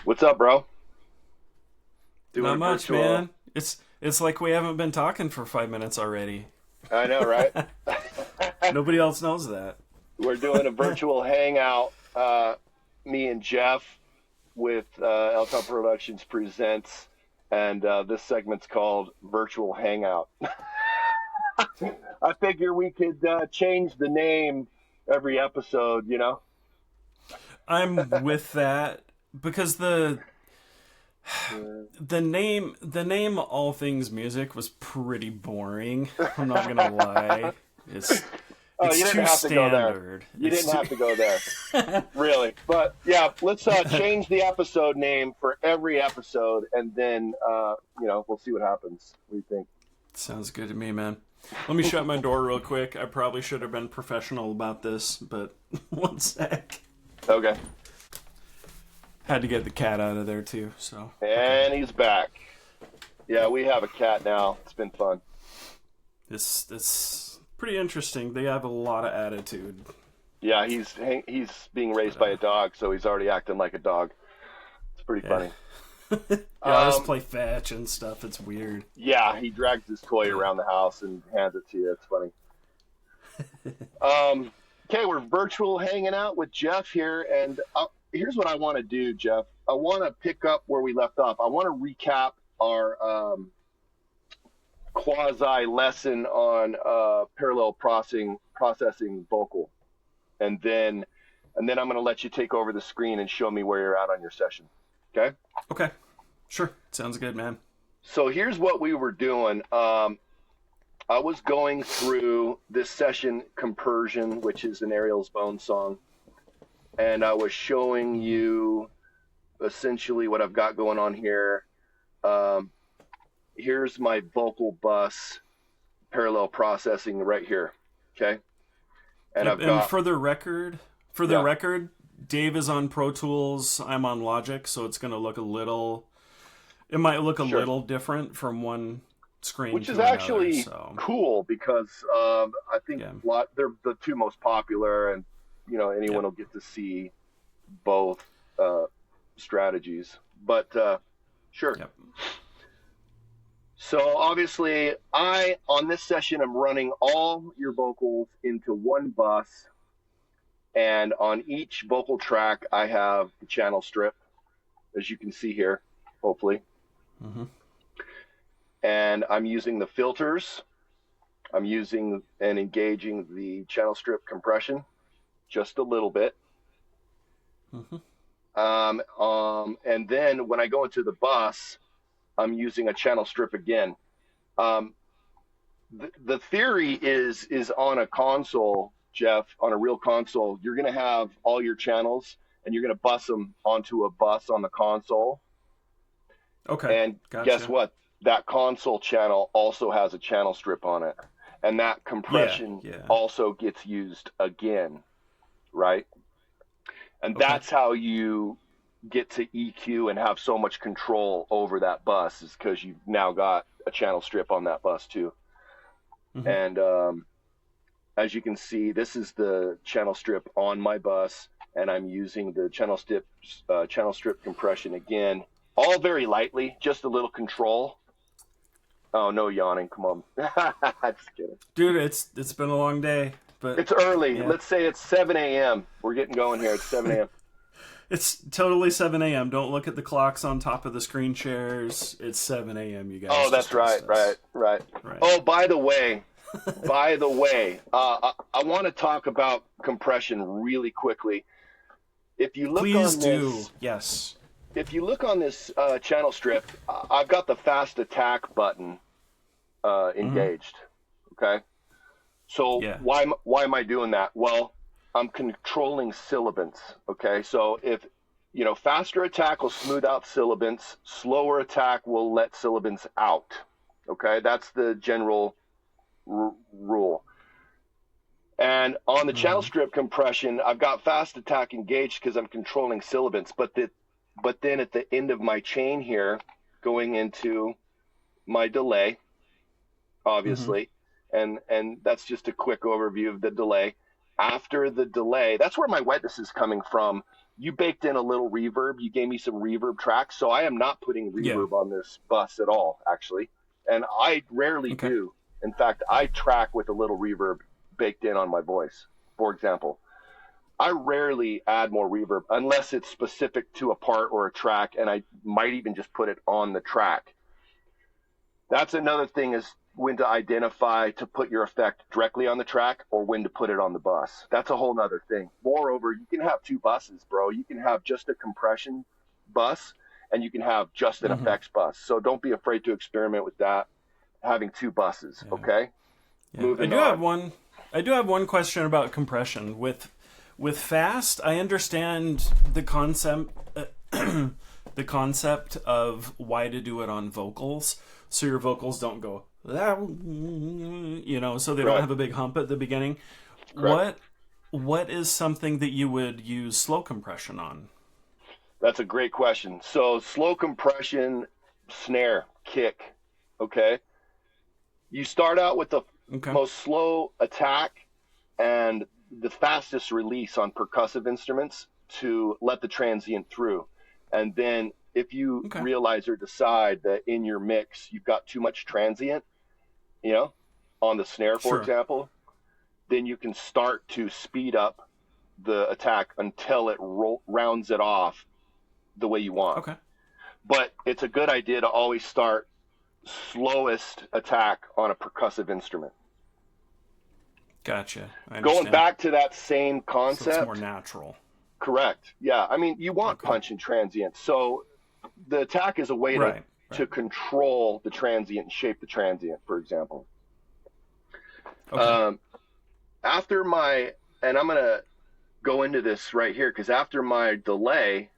What's up, bro? Doing Not a much, virtual. man. It's like we haven't been talking for 5 minutes already. I know, right? Nobody else knows that. We're doing a virtual hangout. Me and Jeff with Elton Productions presents, and this segment's called Virtual Hangout. I figure we could change the name every episode. I'm with that because the Uh, the name All Things Music was pretty boring. I'm not gonna lie. It's Oh, you it's didn't too have to go there. standard. You It's didn't too... have to go there, really. But yeah, let's change the episode name for every episode, and then we'll see what happens. What do you think? Sounds good to me, man. Let me shut my door real quick. I probably should have been professional about this, but one sec. Okay. Had to get the cat out of there too, so. And he's back. Yeah, we have a cat now. It's been fun. It's pretty interesting. They have a lot of attitude. Yeah, he's being raised by a dog, so he's already acting like a dog. It's pretty funny. Yeah, I just play fetch and stuff. It's weird. Yeah, he drags his toy around the house and hands it to you. It's funny. Okay, we're virtual hanging out with Jeff here, and here's what I want to do, Jeff. I want to pick up where we left off. I want to recap our quasi lesson on parallel processing vocal, and then I'm going to let you take over the screen and show me where you're at on your session. Okay? Okay. Sure. Sounds good, man. So here's what we were doing. I was going through this session Compersion, which is an Ariel's Bone song, and I was showing you essentially what I've got going on here. Here's my vocal bus parallel processing right here. Okay. And Yep, I've got, for the record, Dave is on Pro Tools. I'm on Logic, so it's gonna look it might look a Sure. little different from one screen which to is another, actually so. cool because I think they're the two most popular, and anyone will get to see both strategies. But sure. Yep. So obviously, on this session, I'm running all your vocals into one bus, and on each vocal track, I have the channel strip, as you can see here, hopefully. Mm-hmm. And I'm using the filters. I'm using and engaging the channel strip compression just a little bit. Mm-hmm. And then when I go into the bus, I'm using a channel strip again. The theory is on a console, Jeff, on a real console, you're going to have all your channels and you're going to bus them onto a bus on the console. Okay. And gotcha. Guess what? That console channel also has a channel strip on it. And that compression also gets used again, right? And that's how you get to EQ and have so much control over that bus, is because you've now got a channel strip on that bus too. Mm-hmm. And as you can see, this is the channel strip on my bus, and I'm using the channel strip compression again, all very lightly, just a little control. Oh, no yawning, come on. Just kidding. Dude, it's been a long day, but it's early. Yeah. Let's say it's 7 a.m. We're getting going here. It's 7 a.m. It's totally 7 a.m. Don't look at the clocks on top of the screen shares. It's 7 a.m., you guys. Oh, that's right. Oh, by the way, I want to talk about compression really quickly. If you look Please on do. this, Yes. If you look on this channel strip, I've got the fast attack button engaged. Okay. So why am I doing that? Well, I'm controlling sibilance. Okay. So if faster attack will smooth out sibilance, slower attack will let sibilance out. Okay, that's the general rule. And on the channel strip compression, I've got fast attack engaged because I'm controlling sibilance. But then at the end of my chain here, going into my delay, obviously, and that's just a quick overview of the delay. After the delay, that's where my wetness is coming from. you baked in a little reverb. You gave me some reverb tracks. So I am not putting reverb on this bus at all, actually. And I rarely do. In fact, I track with a little reverb baked in on my voice, for example. I rarely add more reverb unless it's specific to a part or a track, and I might even just put it on the track. That's another thing, is when to identify to put your effect directly on the track or when to put it on the bus. That's a whole nother thing. Moreover, you can have two buses, bro. You can have just a compression bus and you can have just an effects bus. So don't be afraid to experiment with that, having two buses, okay? Moving on. I do have one question about compression. With fast, I understand the concept of why to do it on vocals, so your vocals don't go, you know, so they don't have a big hump at the beginning. Correct. What is something that you would use slow compression on? That's a great question. So slow compression, snare, kick, okay? You start out with the most slow attack and the fastest release on percussive instruments to let the transient through. And then if you realize or decide that in your mix you've got too much transient, you know, on the snare, for example, then you can start to speed up the attack until it rounds it off the way you want. Okay. But it's a good idea to always start slowest attack on a percussive instrument. Gotcha. Going back to that same concept. So it's more natural. Correct. Yeah. I mean, you want punch and transient. So the attack is a way to control the transient and shape the transient, for example. After my, and I'm going to go into this right here, because after my delay,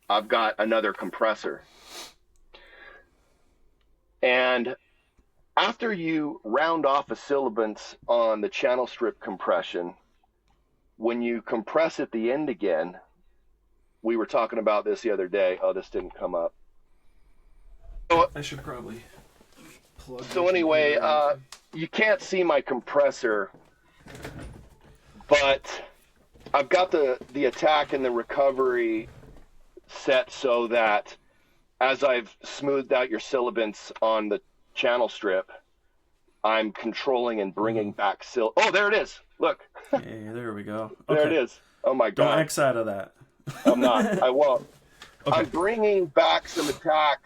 I've got another compressor. And after you round off a sibilance on the channel strip compression, when you compress at the end again, we were talking about this the other day. Oh, this didn't come up. I should probably plug. So anyway, you can't see my compressor, but I've got the attack and the recovery set so that as I've smoothed out your sibilance on the channel strip, I'm controlling and bringing back Oh, there it is. Look. Hey, there we go. There it is. Oh my God. Don't X out of that. I'm not. I won't. I'm bringing back some attack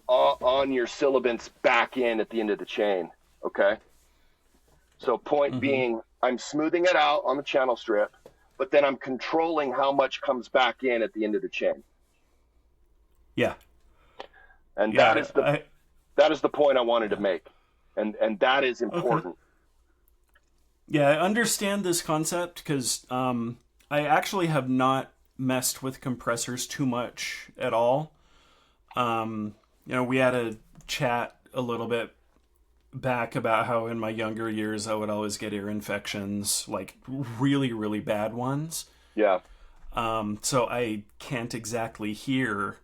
on your sibilance back in at the end of the chain. Okay. So point being, I'm smoothing it out on the channel strip, but then I'm controlling how much comes back in at the end of the chain. Yeah. And that is the point I wanted to make. And that is important. Yeah, I understand this concept because I actually have not messed with compressors too much at all. You know, we had a chat a little bit back about how in my younger years I would always get ear infections, like really, really bad ones. Yeah. So I can't exactly hear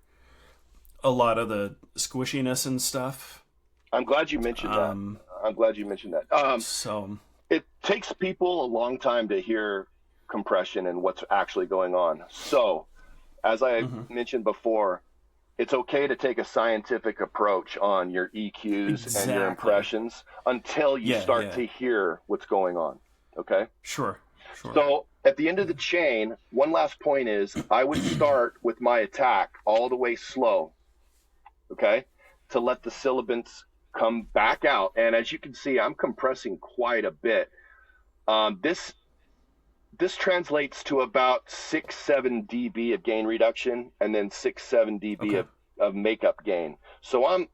a lot of the squishiness and stuff. I'm glad you mentioned that. So it takes people a long time to hear compression and what's actually going on. So as I mentioned before, it's okay to take a scientific approach on your EQs and your impressions until you start to hear what's going on. Okay? Sure. So at the end of the chain, one last point is I would start with my attack all the way slow. Okay, to let the sibilance come back out. And as you can see, I'm compressing quite a bit. This translates to about 6-7 dB of gain reduction and then 6-7 dB of makeup gain. So I'm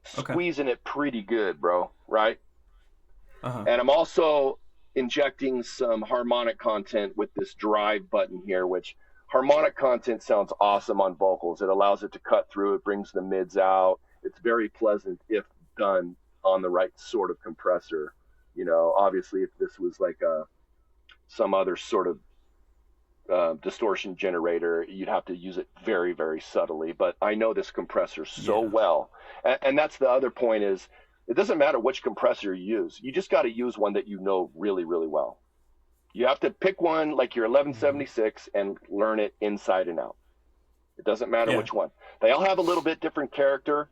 squeezing it pretty good, bro, right? And I'm also injecting some harmonic content with this drive button here, which harmonic content sounds awesome on vocals. It allows it to cut through. It brings the mids out. It's very pleasant if done on the right sort of compressor. You know, obviously, if this was like some other sort of distortion generator, you'd have to use it very, very subtly. But I know this compressor so well. And that's the other point is it doesn't matter which compressor you use. You just got to use one that you know really, really well. You have to pick one like your 1176 and learn it inside and out. It doesn't matter which one. They all have a little bit different character.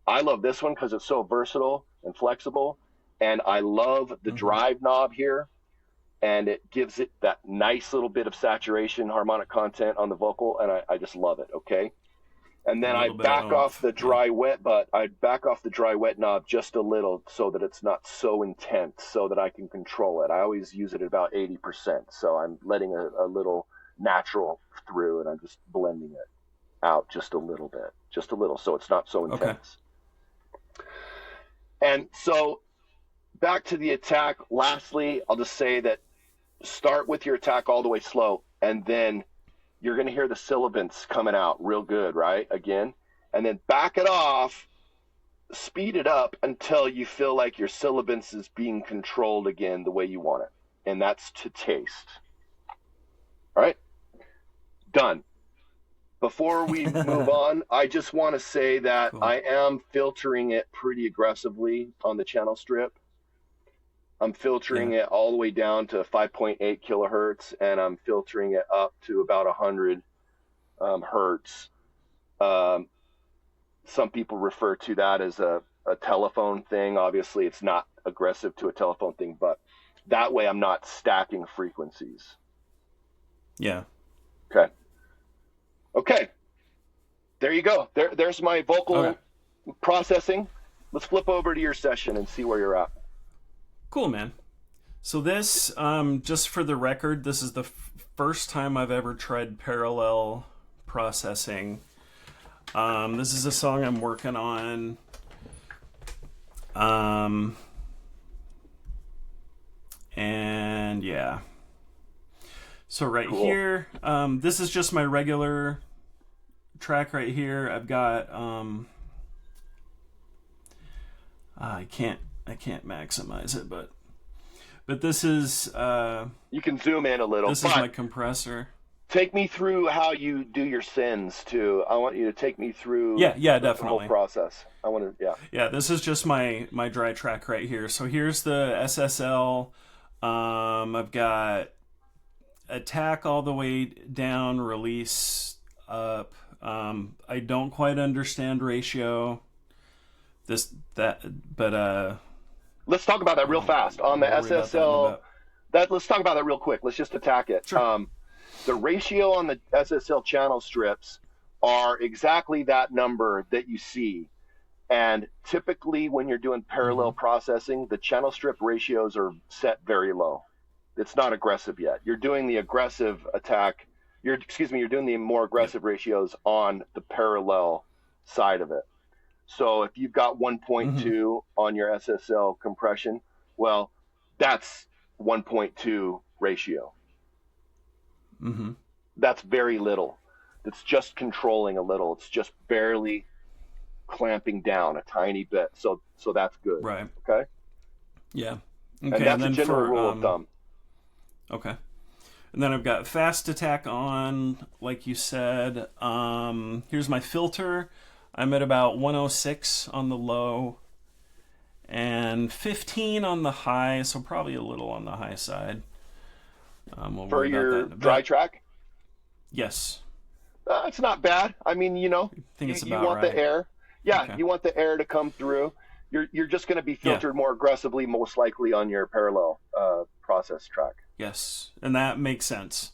I love this one because it's so versatile and flexible. And I love the drive knob here. And it gives it that nice little bit of saturation, harmonic content on the vocal. And I just love it, okay? And then I back off the dry wet, but I back off the dry wet knob just a little so that it's not so intense, so that I can control it. I always use it at about 80%. So I'm letting a little natural through, and I'm just blending it out just a little bit, so it's not so intense. Okay. And so back to the attack. Lastly, I'll just say that start with your attack all the way slow, and then you're going to hear the sibilants coming out real good, right? Again, and then back it off, speed it up until you feel like your sibilants is being controlled again the way you want it. And that's to taste. All right? Done. Before we move on, I just want to say that I am filtering it pretty aggressively on the channel strip. I'm filtering it all the way down to 5.8 kilohertz, and I'm filtering it up to about 100 hertz. Some people refer to that as a telephone thing. Obviously, it's not aggressive to a telephone thing, but that way I'm not stacking frequencies. Yeah. Okay. There you go. There's my vocal processing. Let's flip over to your session and see where you're at. Cool, man. So this, just for the record, this is the first time I've ever tried parallel processing. This is a song I'm working on. And yeah. So right here, this is just my regular track right here. I've got, I can't maximize it, but this is you can zoom in a little. This is my compressor. Take me through how you do your sends too. I want you to take me through definitely the whole process. I want to this is just my dry track right here. So here's the SSL. I've got attack all the way down, release up. I don't quite understand ratio. But let's talk about that real fast on the SSL. Let's talk about that real quick. Let's just attack it. Sure. The ratio on the SSL channel strips are exactly that number that you see. And typically when you're doing parallel processing, the channel strip ratios are set very low. It's not aggressive yet. You're doing the aggressive attack. You're doing the more aggressive ratios on the parallel side of it. So if you've got 1.2 on your SSL compression, well, that's 1.2 ratio. That's very little. It's just controlling a little. It's just barely clamping down a tiny bit. So that's good. Right. Okay. Yeah. Okay. And that's a general rule of thumb. Okay. And then I've got fast attack on, like you said. Here's my filter. I'm at about 106 on the low and 15 on the high, so probably a little on the high side. For your dry track? Yes. It's not bad. I mean, you want the air. Yeah, okay. You want the air to come through. You're just going to be filtered more aggressively, most likely on your parallel process track. Yes, and that makes sense.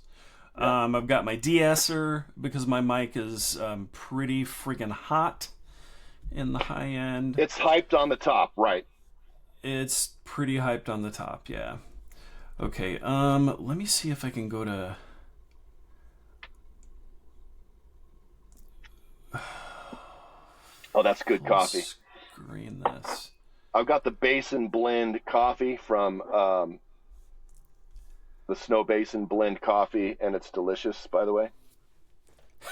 Yeah. I've got my de-esser because my mic is pretty freaking hot in the high end. It's hyped on the top, right? It's pretty hyped on the top, yeah. Okay, let me see if I can go to... Oh, that's good coffee. Screen this. I've got the Basin Blend coffee from the Snow Basin Blend coffee, and it's delicious, by the way.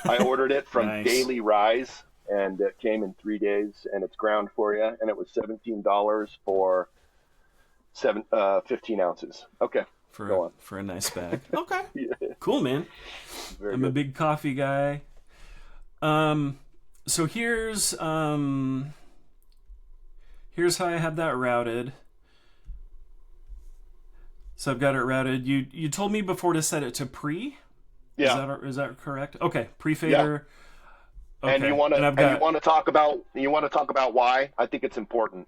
I ordered it from Nice. Daily Rise, and it came in 3 days, and it's ground for you, and it was $17 for 15 ounces. Okay, go on. For a nice bag. Okay, Yeah. cool, man. Very I'm good. a big coffee guy. So here's how I have that routed. So I've got it routed. You told me before to set it to pre. Yeah. Is that correct? Okay, pre-fader. Yeah. Okay. And you want to talk about why? I think it's important.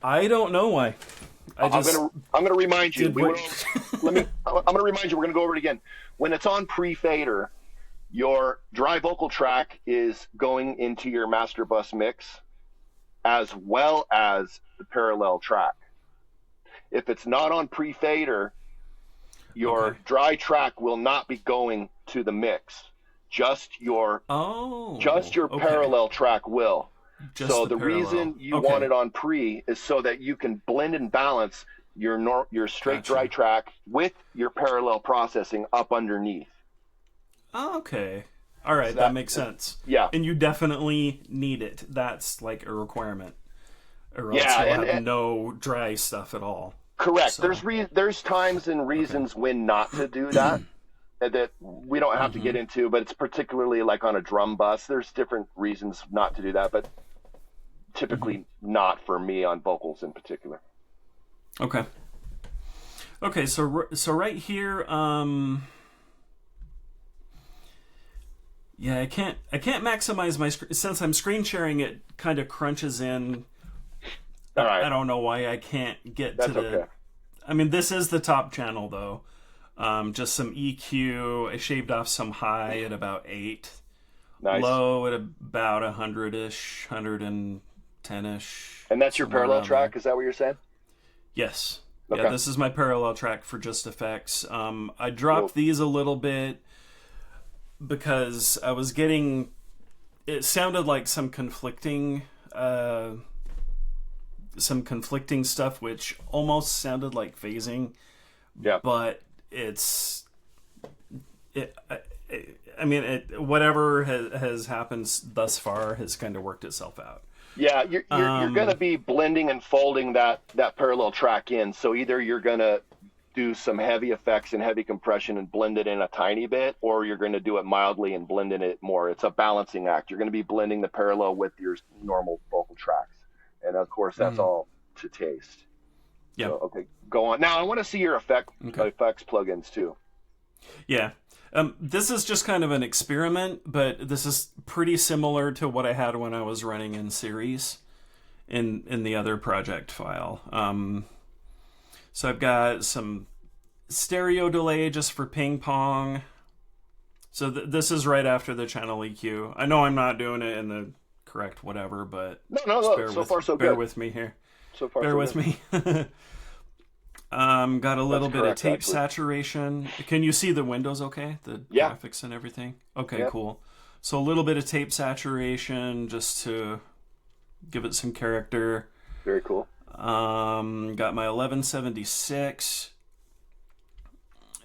I don't know why. I'm gonna remind you. I'm gonna remind you. We're gonna go over it again. When it's on pre-fader, your dry vocal track is going into your master bus mix, as well as the parallel track. If it's not on pre-fader, your dry track will not be going to the mix. Just your parallel track will. So the reason you want it on pre is so that you can blend and balance your straight dry track with your parallel processing up underneath. Oh, okay. All right, so that makes sense. Yeah. And you definitely need it. That's like a requirement. Or else you'll have no dry stuff at all. Correct. So. There's times and reasons when not to do that. That we don't have to get into, but it's particularly like on a drum bus. There's different reasons not to do that, but typically not for me on vocals in particular. Okay. Okay, so right here, I can't maximize my screen since I'm screen sharing. It kind of crunches in. All right. I don't know why I can't get That's to the. Okay. I mean, this is the top channel though. Just some EQ. I shaved off some high at about 8. Nice. Low at about 100-ish, 110-ish. And that's your parallel track? There. Is that what you're saying? Yes. Okay. Yeah, this is my parallel track for Just Effects. I dropped these a little bit because I was getting... It sounded like some conflicting stuff, which almost sounded like phasing. Yeah. But whatever has happened thus far has kind of worked itself out. Yeah, you're going to be blending and folding that parallel track in. So either you're going to do some heavy effects and heavy compression and blend it in a tiny bit, or you're going to do it mildly and blend in it more. It's a balancing act. You're going to be blending the parallel with your normal vocal tracks. And of course, that's all to taste. Yeah. So, okay, go on. Now I want to see your effects plugins too. Yeah. This is just kind of an experiment, but this is pretty similar to what I had when I was running in series in the other project file. So I've got some stereo delay just for ping pong. So this is right after the channel EQ. I know I'm not doing it in the correct whatever, but no. So far, so good. Bear with me here. So far, bear with me. Got a little bit of tape saturation. Can you see the windows okay? The graphics and everything? Okay, cool. So a little bit of tape saturation just to give it some character. Very cool. Got my 1176.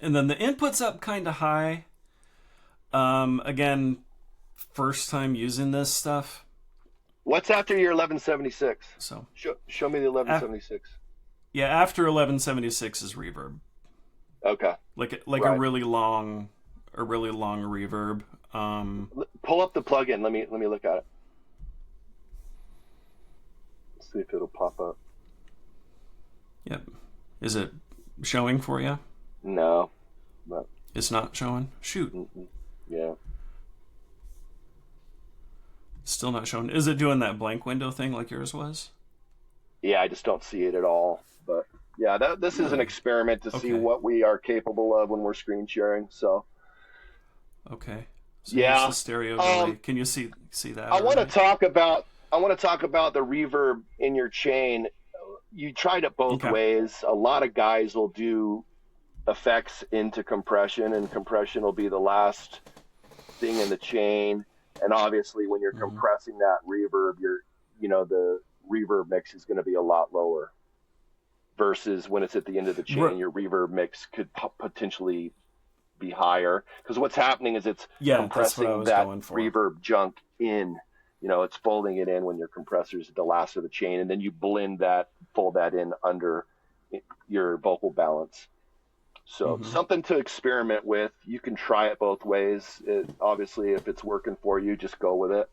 And then the input's up kind of high. Again, first time using this stuff. What's after your 1176? So show me the 1176. Yeah, after 1176 is reverb. Okay. Like a really long reverb. Pull up the plugin. Let me look at it. Let's see if it'll pop up. Yep. Is it showing for you? No. But... It's not showing? Shoot. Yeah. Still not showing. Is it doing that blank window thing like yours was? Yeah, I just don't see it at all. But yeah, this is an experiment to see what we are capable of when we're screen sharing. So. Okay. So here's the stereo delay. Can you see that? I want to talk about the reverb in your chain. You tried it both ways. A lot of guys will do effects into compression, and compression will be the last thing in the chain. And obviously, when you're compressing that reverb, the reverb mix is going to be a lot lower. Versus when it's at the end of the chain, your reverb mix could potentially be higher. Because what's happening is it's compressing that reverb junk in. It's folding it in when your compressor's at the last of the chain, and then you fold that in under your vocal balance. So something to experiment with. You can try it both ways. Obviously, if it's working for you, just go with it.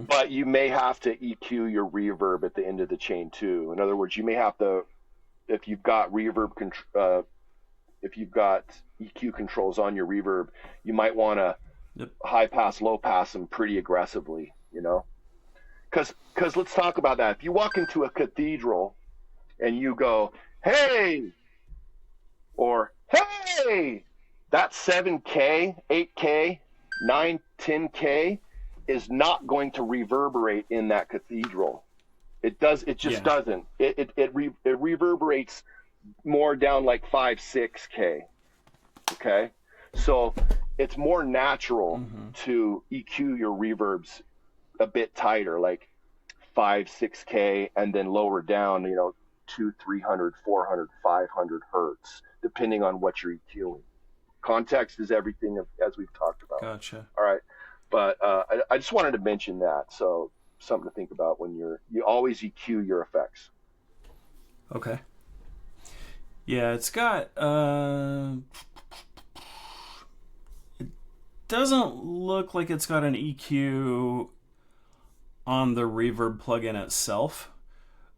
But you may have to EQ your reverb at the end of the chain too. In other words, you may have to if you've got if you've got EQ controls on your reverb, you might want to high pass, low pass them pretty aggressively, you know? Because let's talk about that. If you walk into a cathedral and you go, hey, or hey, that 7K, 8K, 9, 10K is not going to reverberate in that cathedral. It just doesn't. It reverberates more down like 5, 6K. Okay? So it's more natural to EQ your reverbs a bit tighter, like 5, 6K, and then lower down, 200, 300, 400, 500 hertz, depending on what you're EQing. Context is everything, as we've talked about. Gotcha. All right. But I just wanted to mention that. So something to think about when you always EQ your effects. Okay. Yeah, it's got it doesn't look like it's got an EQ on the reverb plugin itself,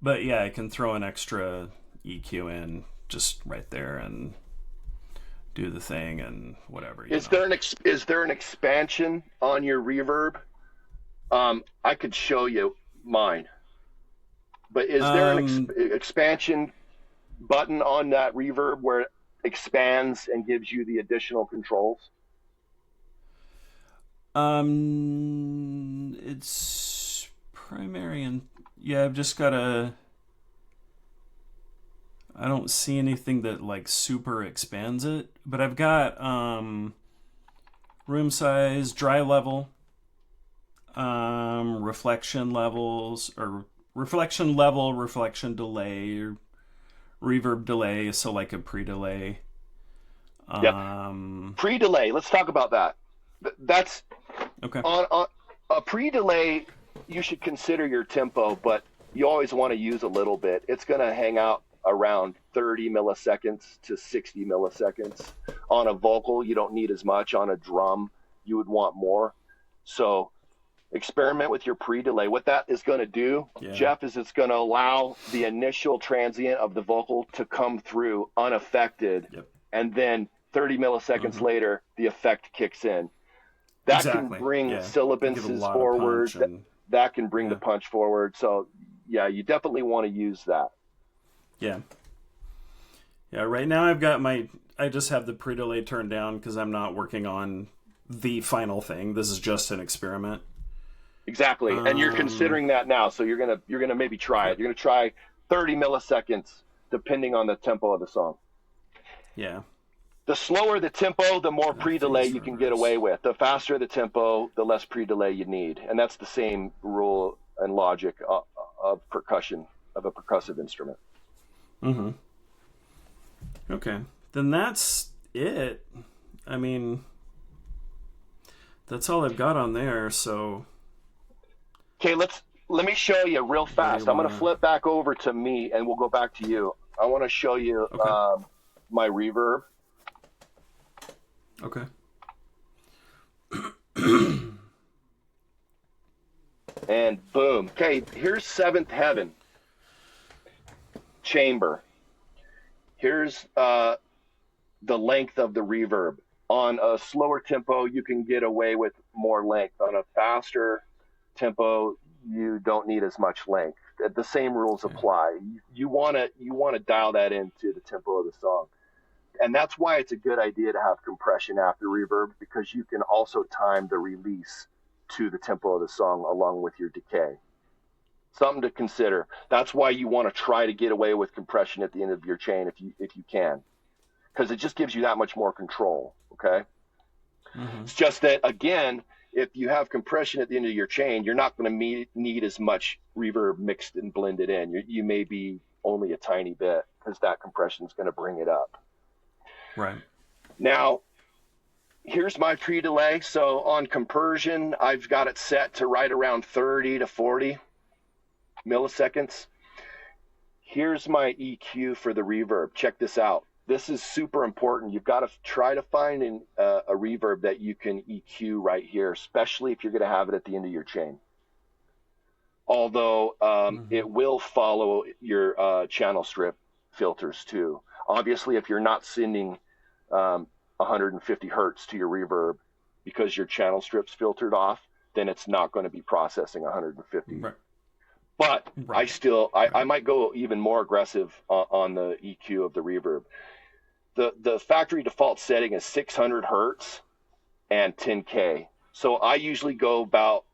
but yeah, I can throw an extra EQ in just right there and do the thing and whatever. Is there an expansion on your reverb? I could show you mine, but is there an expansion button on that reverb where it expands and gives you the additional controls? It's primary and I've just got I don't see anything that like super expands it, but I've got room size, dry level, reflection levels, or reflection level, reflection delay, or reverb delay, so like a pre-delay. Pre-delay, let's talk about that. That's okay. On a pre-delay, you should consider your tempo, but you always want to use a little bit. It's going to hang out around 30 milliseconds to 60 milliseconds. On a vocal, you don't need as much. On a drum, you would want more. So experiment with your pre-delay. What that is going to do, Jeff, is it's going to allow the initial transient of the vocal to come through unaffected. Yep. And then 30 milliseconds later, the effect kicks in. That can bring sibilances forward. That can bring the punch forward. So, you definitely want to use that. Yeah. Yeah, right now I just have the pre-delay turned down because I'm not working on the final thing. This is just an experiment. Exactly. And you're considering that now. So you're gonna maybe try it. You're gonna try 30 milliseconds depending on the tempo of the song. Yeah. The slower the tempo, the more pre-delay you can get away with. The faster the tempo, the less pre-delay you need. And that's the same rule and logic of percussion, of a percussive instrument. Mm-hmm. Okay. Then that's it. I mean, that's all I've got on there, so... Okay, let me show you real fast. I'm going to flip back over to me, and we'll go back to you. I want to show you my reverb. Okay. And boom. Okay, here's Seventh Heaven chamber. Here's the length of the reverb. On a slower tempo, you can get away with more length. On a faster tempo, you don't need as much length. The same rules apply. You want to dial that into the tempo of the song. And that's why it's a good idea to have compression after reverb, because you can also time the release to the tempo of the song along with your decay. Something to consider. That's why you want to try to get away with compression at the end of your chain if you can, because it just gives you that much more control. Okay. Mm-hmm. It's just that, again, if you have compression at the end of your chain, you're not going to need as much reverb mixed and blended in. You may be only a tiny bit, because that compression is going to bring it up. Right. Now, here's my pre-delay. So on compersion, I've got it set to right around 30 to 40 milliseconds. Here's my EQ for the reverb. Check this out. This is super important. You've got to try to find a reverb that you can EQ right here, especially if you're going to have it at the end of your chain. Although it will follow your channel strip filters too. Obviously, if you're not sending 150 hertz to your reverb because your channel strip's filtered off, then it's not going to be processing 150. Right. But Right. I might go even more aggressive on the EQ of the reverb. The factory default setting is 600 hertz and 10K. So I usually go about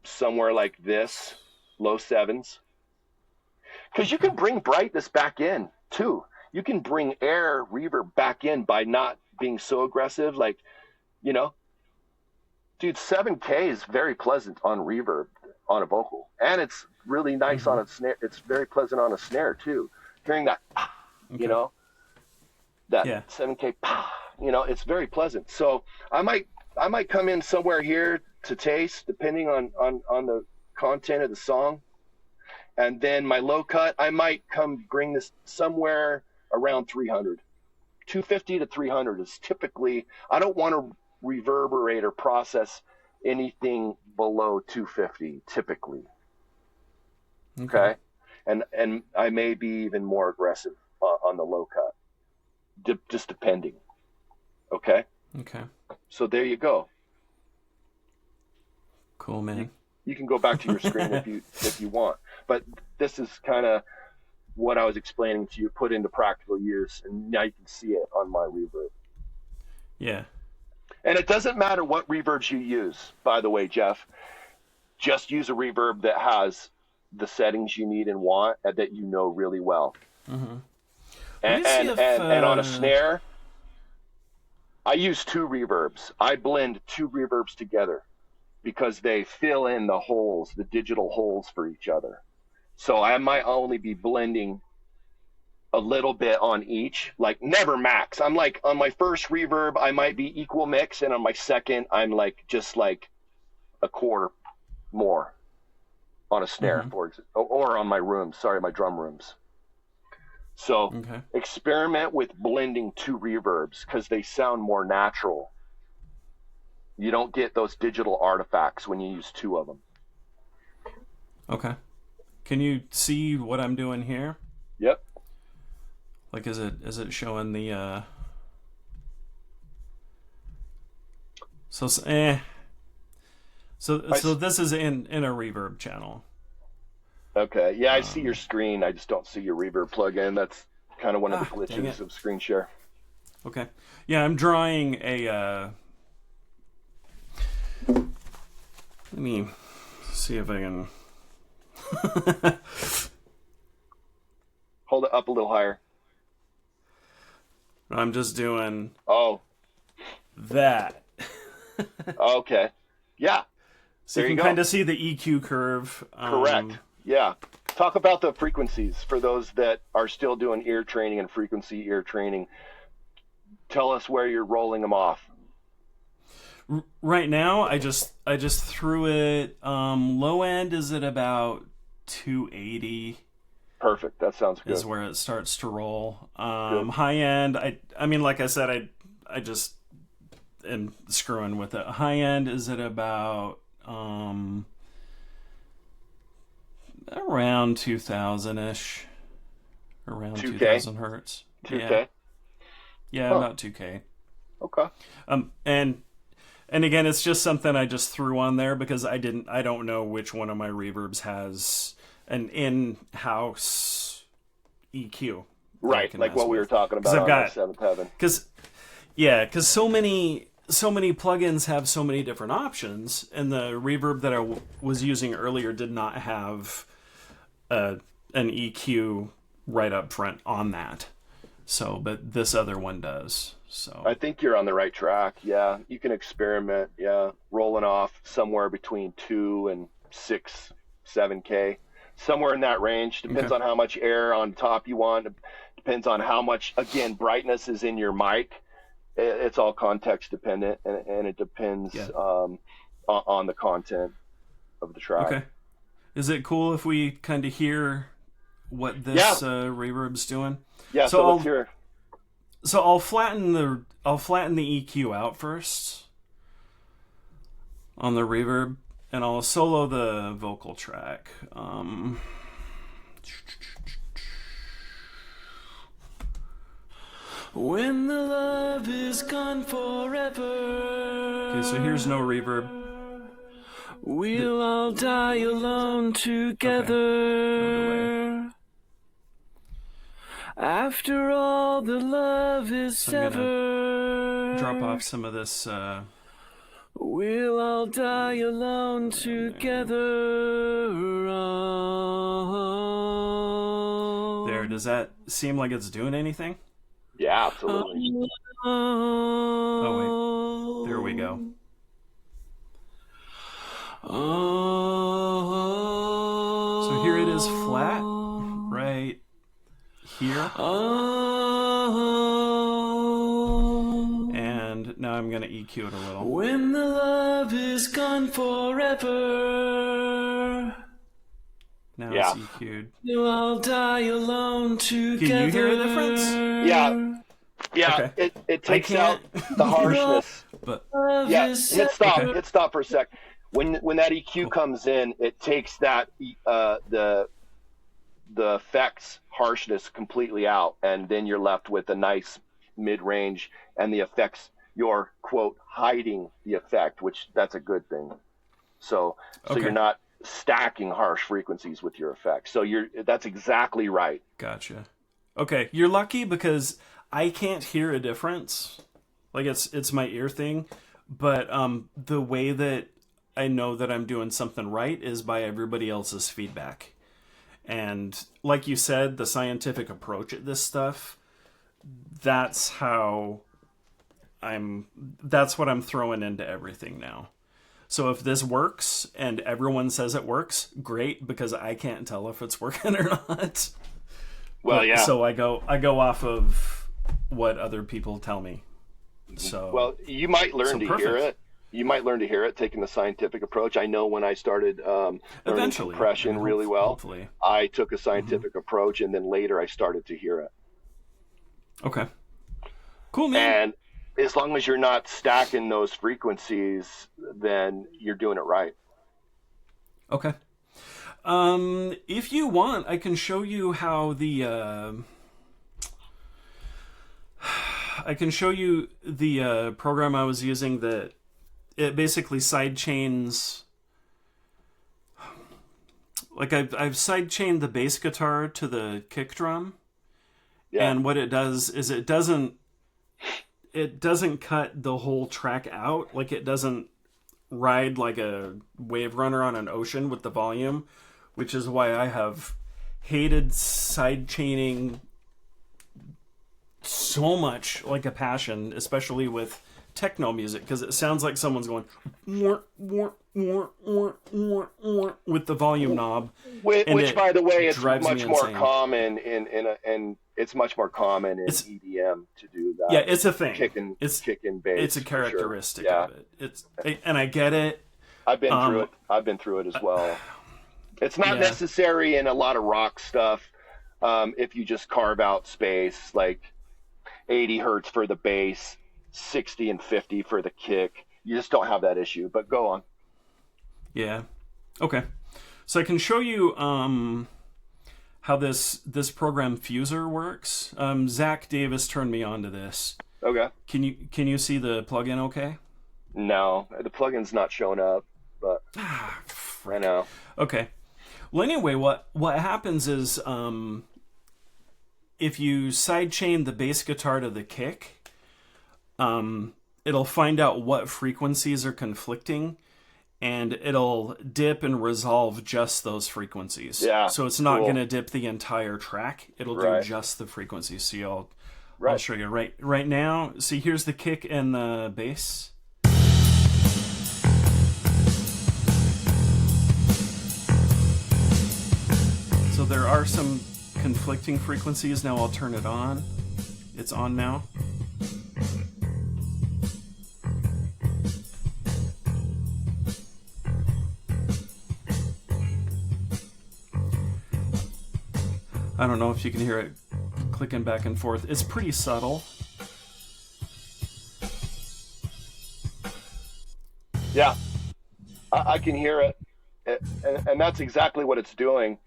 somewhere like this, low sevens. Because you can bring brightness back in too. You can bring air reverb back in by not being so aggressive. Like, you know, dude, 7K is very pleasant on reverb on a vocal. And it's really nice on a snare. It's very pleasant on a snare too. Hearing that, you know, that 7K, you know, it's very pleasant. So I might come in somewhere here to taste, depending on the content of the song. And then my low cut, I might come bring this somewhere around 300. 250 to 300 is typically, I don't want to reverberate or process anything below 250 typically. Okay. And I may be even more aggressive on the low cut, just depending. Okay. So there you go. Cool, man. You can go back to your screen if you want, but this is kind of what I was explaining to you, put into practical use, and now you can see it on my reverb. Yeah. And it doesn't matter what reverbs you use, by the way, Jeff. Just use a reverb that has the settings you need and want, and that you know really well. And on a snare, I use 2 reverbs. I blend 2 reverbs together because they fill in the holes, the digital holes for each other. So I might only be blending a little bit on each, like never max. I'm like, on my first reverb, I might be equal mix, and on my second, I'm like just like a quarter more on a snare, for example, or on my rooms. Sorry, my drum rooms. So experiment with blending 2 reverbs because they sound more natural. You don't get those digital artifacts when you use 2 of them. Okay. Can you see what I'm doing here? Yep. Like, is it showing the So this is in a reverb channel. Okay. Yeah, I see your screen. I just don't see your reverb plugin. That's kind of one of the glitches of screen share. Okay. Yeah, I'm drawing a let me see if I can hold it up a little higher. I'm just doing that. Okay. Yeah. So you can kind of see the EQ curve. Correct. Yeah. Talk about the frequencies for those that are still doing ear training and frequency ear training. Tell us where you're rolling them off. Right now, I just threw it. Low end is at about 280. Perfect. That sounds good. Is where it starts to roll. High end, I mean, like I said, I just am screwing with it. High end is at about around 2,000-ish. Around 2K? 2,000 hertz. 2K? Yeah, about 2K. Okay. And again, it's just something I just threw on there because I don't know which one of my reverbs has an in-house EQ. Right, like what we were talking about on the Seventh Heaven. Because so many plugins have so many different options, and the reverb that I was using earlier did not have an EQ right up front on that. So, but this other one does. So I think you're on the right track. Yeah, you can experiment. Yeah, rolling off somewhere between 2 and 6, 7K, somewhere in that range. Depends on how much air on top you want. Depends on how much, again, brightness is in your mic. It's all context dependent, and it depends on the content of the track. Okay. Is it cool if we kind of hear what this reverb's doing? Yeah. So let's hear it. So I'll flatten the EQ out first on the reverb, and I'll solo the vocal track. When the love is gone forever. Okay, so here's no reverb. We'll all die alone together. After all the love is severed. Drop off some of this. We'll all die alone together. There, does that seem like it's doing anything? Yeah, absolutely. Oh, wait. There we go. So here it is flat, right here. And now I'm going to EQ it a little. When the love is gone forever. Now it's EQ'd. We'll all die alone together. Can you hear a difference? Yeah. Yeah, okay. It takes out the harshness. But hit stop. Okay. Hit stop for a sec. When that EQ comes in, it takes that the effects harshness completely out, and then you're left with a nice mid-range, and the effects, you're quote hiding the effect, which that's a good thing. So you're not stacking harsh frequencies with your effects. So that's exactly right. Gotcha. Okay, you're lucky because I can't hear a difference. Like it's my ear thing, but the way that I know that I'm doing something right is by everybody else's feedback. And like you said, the scientific approach at this stuff, that's what I'm throwing into everything now. So if this works and everyone says it works, great, because I can't tell if it's working or not. Well, yeah. So I go off of what other people tell me. So you might learn to hear it. You might learn to hear it taking the scientific approach. I know when I started learning compression really well, hopefully. I took a scientific approach, and then later I started to hear it. Okay. Cool, man. And as long as you're not stacking those frequencies, then you're doing it right. Okay. If you want, I can show you how the program I was using that it basically sidechains. Like I've sidechained the bass guitar to the kick drum, and what it does is it doesn't cut the whole track out. Like it doesn't ride like a wave runner on an ocean with the volume, which is why I have hated sidechaining so much, like a passion, especially with techno music, because it sounds like someone's going with the volume knob, which by the way, is much more common in it's much more common in EDM to do that. Yeah, it's a thing. Kick and bass. It's a characteristic of it. And I get it. I've been through it. I've been through it as well. It's not necessary in a lot of rock stuff. If you just carve out space, like 80 hertz for the bass, 60 and 50 for the kick, you just don't have that issue. But go on. Yeah. Okay. So I can show you how this program Fuser works. Zach Davis turned me on to this. Okay. Can you see the plugin okay? No, the plugin's not showing up, but I know. Okay. Well, anyway, what happens is if you sidechain the bass guitar to the kick, it'll find out what frequencies are conflicting, and it'll dip and resolve just those frequencies. Yeah. So it's not going to dip the entire track. It'll do just the frequencies. So I'll show you right now. See, here's the kick and the bass. So there are some conflicting frequencies. Now I'll turn it on. It's on now. I don't know if you can hear it clicking back and forth. It's pretty subtle. Yeah, I can hear it. And that's exactly what it's doing.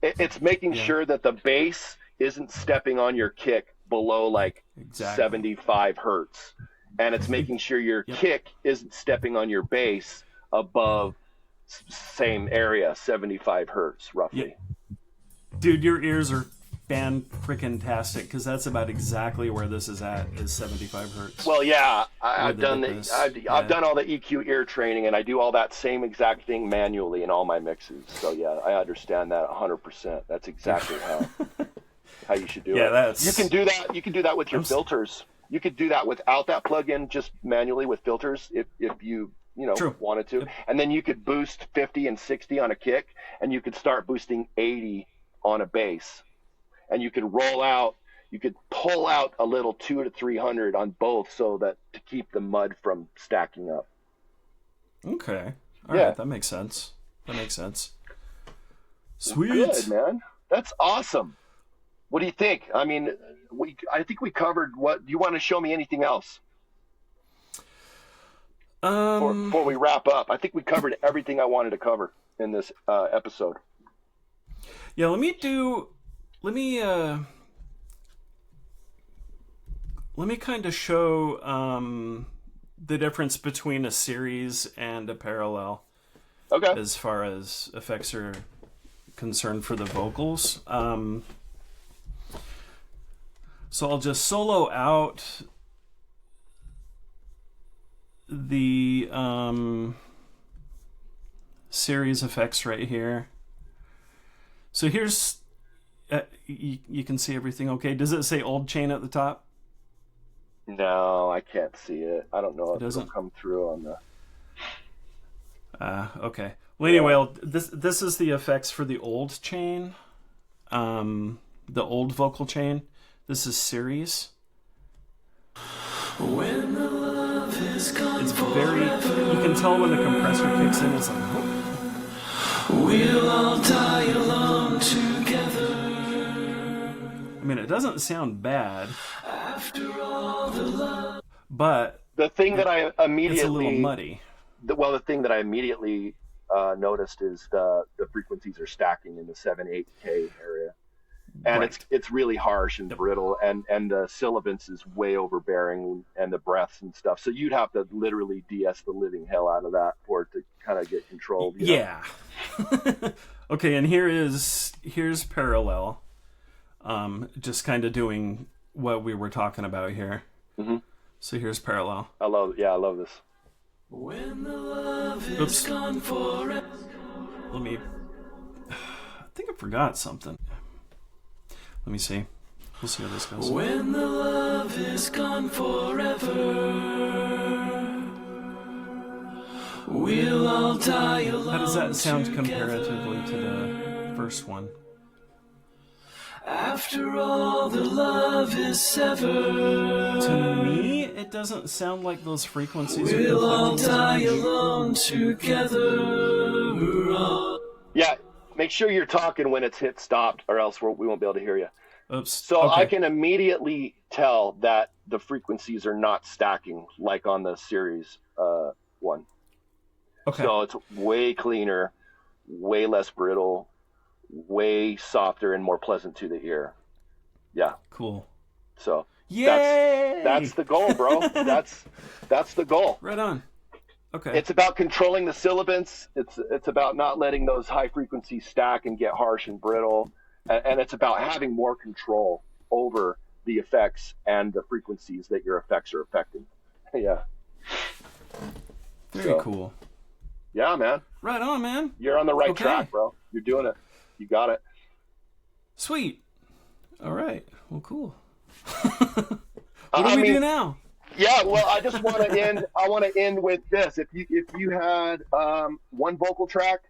It's making sure that the bass isn't stepping on your kick below like Exactly. 75 hertz. And it's making sure your kick isn't stepping on your bass above same area, 75 hertz, roughly. Dude, your ears are fan-freaking-tastic, because that's about exactly where this is at, is 75 hertz. Well, yeah, I've done all the EQ ear training, and I do all that same exact thing manually in all my mixes. So yeah, I understand that 100%. That's exactly how you should do it. You can do that. You can do that with your filters. You could do that without that plugin, just manually with filters, if you wanted to. And then you could boost 50 and 60 on a kick, and you could start boosting 80 on a bass. And you could pull out a little 200 to 300 on both, so that to keep the mud from stacking up. Okay. All right, that makes sense. Sweet. Good, man. That's awesome. What do you think? I mean, I think we covered what. Do you want to show me anything else? Before we wrap up, I think we covered everything I wanted to cover in this episode. Yeah, let me kind of show the difference between a series and a parallel. Okay. As far as effects are concerned for the vocals. So I'll just solo out the series effects right here. So here's you can see everything okay. Does it say old chain at the top? No, I can't see it. I don't know if it'll come through on the... Okay. Well, anyway, this is the effects for the old chain. The old vocal chain. This is series. When the love is gone, it's very... You can tell when the compressor kicks in. It's like... Oh. We'll all die alone together. I mean, it doesn't sound bad. After all the love... But... The thing that I immediately... It's a little muddy. The thing that I immediately noticed is the frequencies are stacking in the 7-8K area. And it's really harsh and brittle, and the syllabants is way overbearing, and the breaths and stuff. So you'd have to literally de-ess the living hell out of that for it to kind of get controlled. Yeah. Okay, and here's parallel. Just kind of doing what we were talking about here. Mm-hmm. So here's parallel. I love this. When the love is gone forever. I think I forgot something. Let me see. We'll see how this goes. When the love is gone forever, we'll all die alone. How does that sound comparatively to the first one? After all the love is severed. To me, it doesn't sound like those frequencies we'll all die alone together. Yeah. Make sure you're talking when it's hit stopped, or else we won't be able to hear you. Oops. So okay. I can immediately tell that the frequencies are not stacking like on the series one. Okay. So it's way cleaner, way less brittle, way softer, and more pleasant to the ear. Yeah. Cool. So yay! That's the goal, bro. that's the goal. Right on. Okay. It's about controlling the syllabants. It's about not letting those high frequencies stack and get harsh and brittle. And it's about having more control over the effects and the frequencies that your effects are affecting. Yeah. Very cool. Yeah, man. Right on, man. You're on the right track, bro. You're doing it. You got it. Sweet. All right. Well, cool. What do we do now? Yeah, well, I just want to end. I want to end with this. If you had one vocal track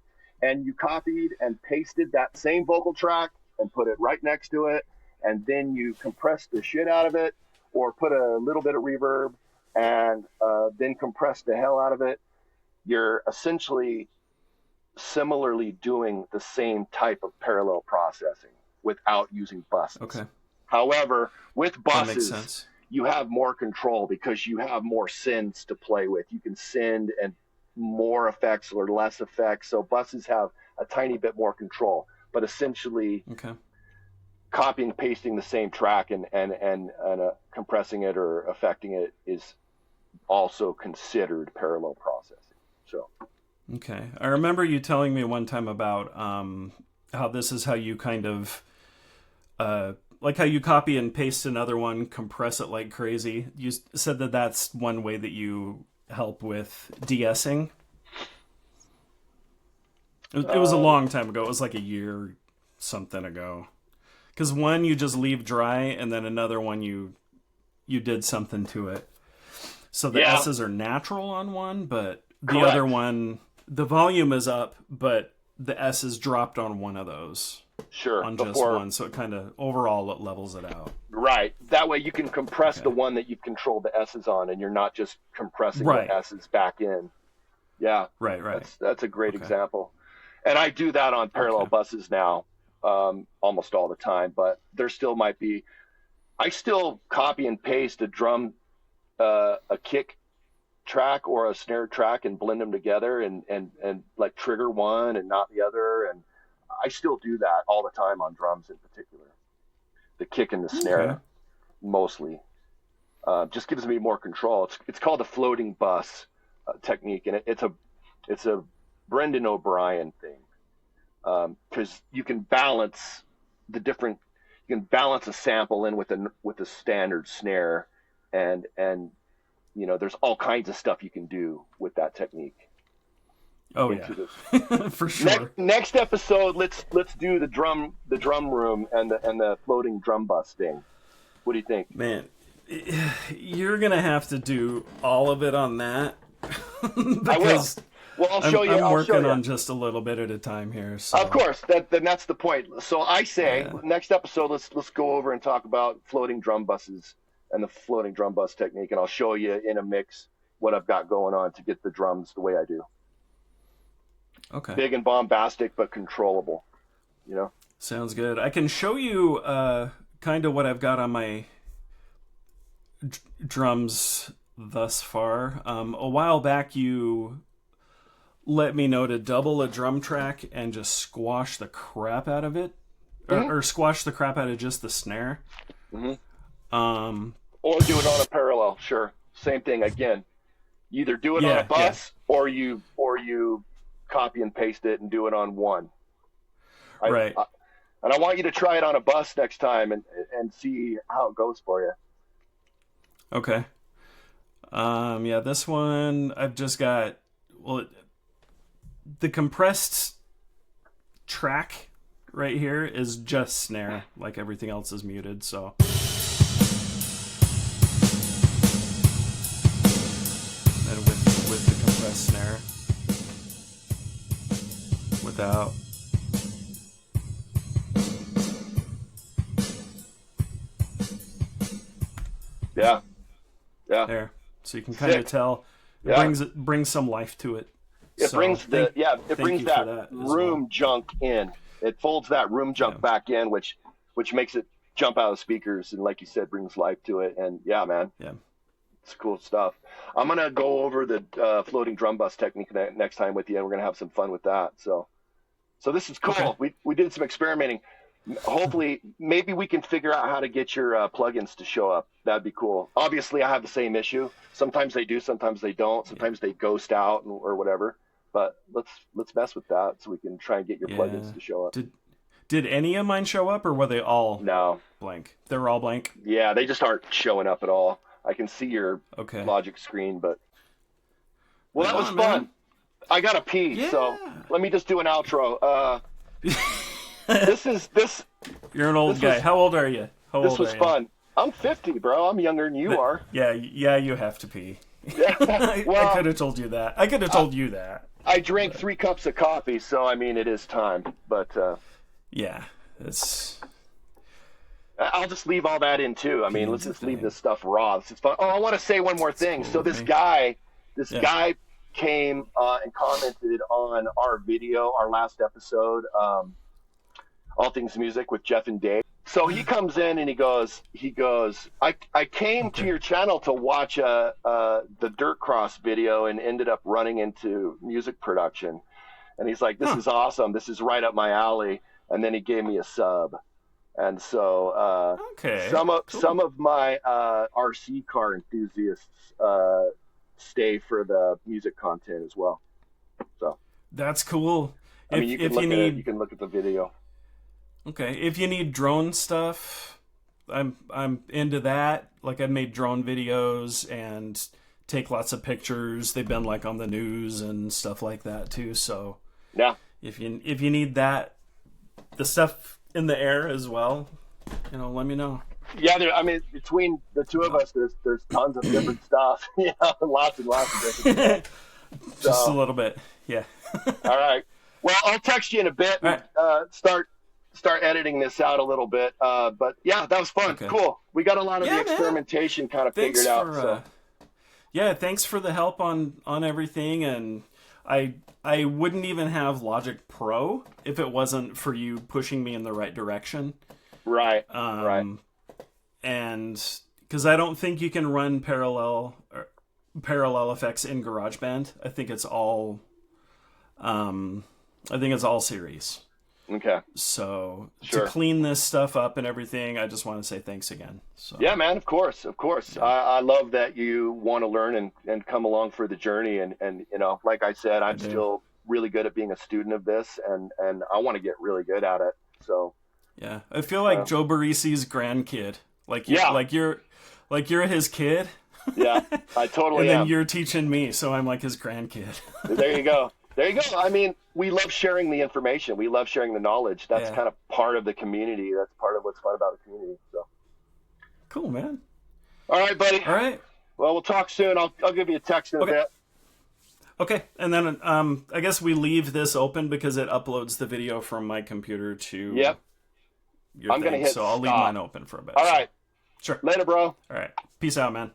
and you copied and pasted that same vocal track and put it right next to it, and then you compressed the shit out of it, or put a little bit of reverb and then compressed the hell out of it, you're essentially similarly doing the same type of parallel processing without using buses. Okay. However, with buses, that makes sense. You have more control because you have more sends to play with. You can send and more effects or less effects. So buses have a tiny bit more control, but essentially copying, pasting the same track and compressing it or affecting it is also considered parallel processing. So. Okay. I remember you telling me one time about how this is how you kind of, like how you copy and paste another one, compress it like crazy. You said that that's one way that you help with de-essing. It was a long time ago. It was like a year something ago. Because one you just leave dry, and then another one you did something to it. So the S's are natural on one, but the Correct. other one, the volume is up, but the S is dropped on one of those. Sure. On just one, so it kind of, overall, it levels it out. Right. That way you can compress the one that you've controlled the S's on, and you're not just compressing the S's back in. Yeah. Right. That's a great example. And I do that on parallel buses now almost all the time, but there still might be, I still copy and paste a drum, a kick track or a snare track and blend them together and like trigger one and not the other. And I still do that all the time on drums in particular. The kick and the snare mostly. Just gives me more control. It's called a floating bus technique, and it's a Brendan O'Brien thing, because you can balance a sample in with a standard snare, and you know, there's all kinds of stuff you can do with that technique. Oh yeah, for sure. Next episode, let's do the drum room and the floating drum bus thing. What do you think? Man, you're gonna have to do all of it on that. Because I will. Well, I'll show you. I'm working on just a little bit at a time here. So. Of course, that's the point. So I say next episode, let's go over and talk about floating drum buses and the floating drum bus technique, and I'll show you in a mix what I've got going on to get the drums the way I do. Okay. Big and bombastic, but controllable. You know. Sounds good. I can show you kind of what I've got on my drums thus far. A while back, you let me know to double a drum track and just squash the crap out of it, or squash the crap out of just the snare. Mm-hmm. Or do it on a parallel. Sure, same thing again. You either do it on a bus or you copy and paste it and do it on one. And I want you to try it on a bus next time and see how it goes for you. Okay. This one I've just got, the compressed track right here is just snare, like everything else is muted, so. And with the compressed snare. Without. Yeah. There. So you can kind of tell it brings some life to it. It brings that room junk in. It folds that room junk back in, which makes it jump out of the speakers, and like you said, brings life to it. And it's cool stuff. I'm gonna go over the floating drum bus technique next time with you, and we're gonna have some fun with that. So this is cool. Okay. We did some experimenting. Hopefully, maybe we can figure out how to get your plugins to show up. That'd be cool. Obviously, I have the same issue. Sometimes they do, sometimes they don't. Sometimes they ghost out or whatever. But let's mess with that so we can try and get your plugins to show up. Did any of mine show up, or were they all blank? They were all blank? Yeah, they just aren't showing up at all. I can see your Logic screen, but... Well, that was fun. Man. I gotta pee, so let me just do an outro. This. You're an old guy. How old are you? This was fun. I'm 50, bro. I'm younger than you are. Yeah, you have to pee. I could have told you that. I could have told you that. I drank 3 cups of coffee, so I mean, it is time. But it's. I'll just leave all that in too. I mean, let's just leave this stuff raw. This is fun. Oh, I want to say one more thing. So this guy came and commented on our video, our last episode, All Things Music with Jeff and Dave. So he comes in and he goes, I came to your channel to watch the Dirt Cross video and ended up running into music production. And he's like, this is awesome. This is right up my alley. And then he gave me a sub. And so okay, some of my RC car enthusiasts stay for the music content as well. So that's cool. I mean, you can look at the video. Okay, if you need drone stuff, I'm into that. Like, I've made drone videos and take lots of pictures. They've been like on the news and stuff like that too. So yeah, if you need that, the stuff in the air as well, let me know. Yeah, I mean, between the two of us, there's tons of different stuff. Yeah, lots and lots of different stuff. Just a little bit, yeah. All right. Well, I'll text you in a bit and start editing this out a little bit. But yeah, that was fun. Okay. Cool. We got a lot of the experimentation kind of figured out. Yeah, thanks for the help on everything. And I wouldn't even have Logic Pro if it wasn't for you pushing me in the right direction. Right. Right. And because I don't think you can run parallel effects in GarageBand. I think it's all series. Okay. So to clean this stuff up and everything, I just want to say thanks again. So yeah, man, of course. Yeah. I love that you want to learn and come along for the journey. And like I said, I'm still really good at being a student of this, and I want to get really good at it. So yeah, I feel like Joe Barisi's grandkid. Like you're his kid. Yeah, I totally am. And then am. you're teaching me, so I'm like his grandkid. There you go. I mean, we love sharing the information. We love sharing the knowledge. That's kind of part of the community. That's part of what's fun about the community. So cool, man. All right, buddy. All right. Well, we'll talk soon. I'll give you a text in a bit. Okay, and then I guess we leave this open because it uploads the video from my computer to your I'm thing. Gonna hit so I'll leave mine open for a bit. All right. Sure. Later, bro. All right. Peace out, man.